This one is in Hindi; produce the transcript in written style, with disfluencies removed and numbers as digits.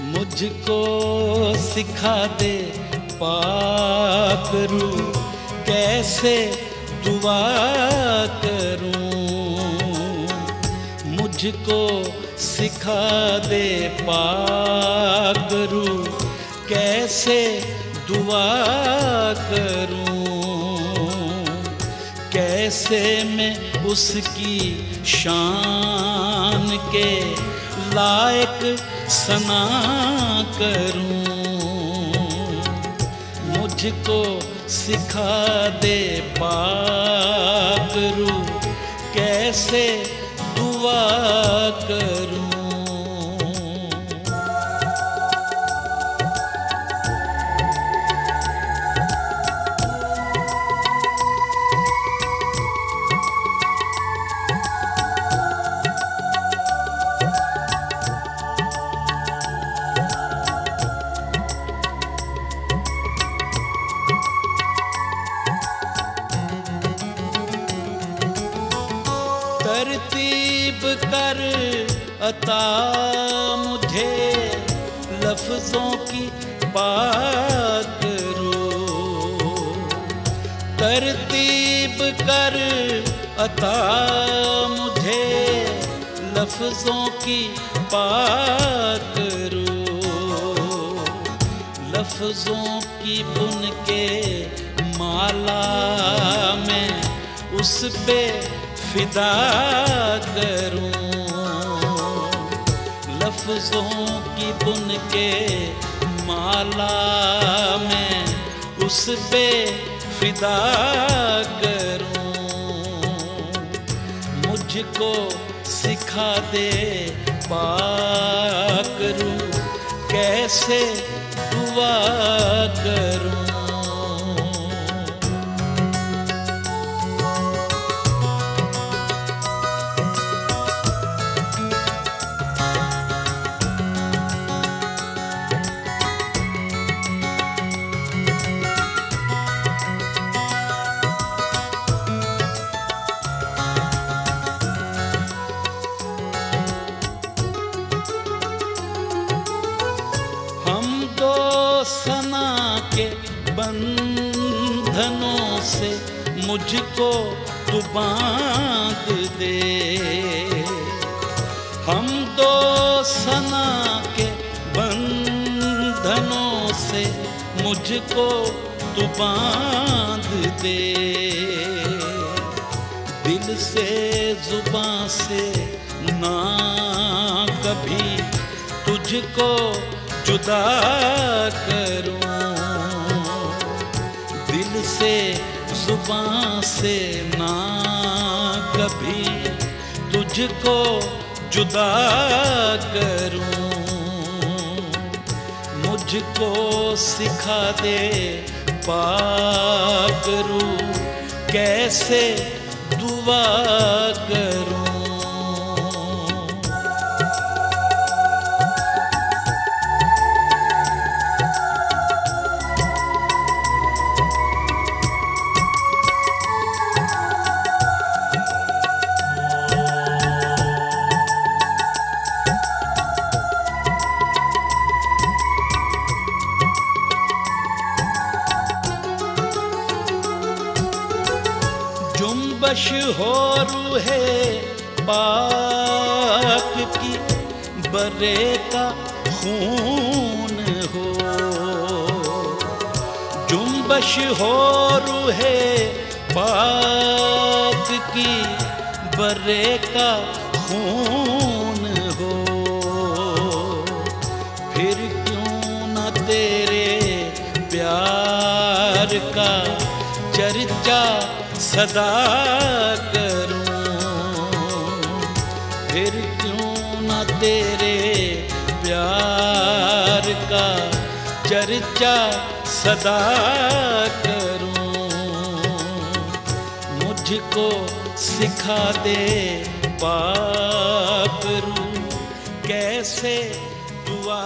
मुझको सिखा दे पाक रूह, कैसे दुआ करूं। मुझको सिखा दे पाक रूह, कैसे दुआ करूं। कैसे मैं उसकी शान के लायक सना करूं। मुझको सिखा दे पाक रूह, कैसे दुआ करूं। तरतीब कर अता मुझे लफ्ज़ों की पाक रूह। तरतीब कर अता मुझे लफ्ज़ों की पाक रूह। लफ्ज़ों की बुन के माला में उस पे फिदा करूं। लफ्ज़ों की बुन के माला में उस पे फिदा करूं। मुझको सिखा दे पाक रूह, कैसे दुआ करूं। सना के बंधनों से मुझको तू बांध दे। हम दो सना के बंधनों से मुझको तू बांध दे। दिल से जुबां से ना कभी तुझको जुदा करूं। दिल से जुबां से ना कभी तुझको जुदा करूं। मुझको सिखा दे पाक रूह, कैसे दुआ दुआ करूं। जुम्बश हो रूहे पाक की, बरे का खून हो। जुम्बश हो रूहे पाक की, बरे का खून हो। फिर क्यों न तेरे प्यार का चर्चा सदा करूं। फिर क्यों न तेरे प्यार का चर्चा सदा करूं। मुझको सिखा दे पाक रू कैसे दुआ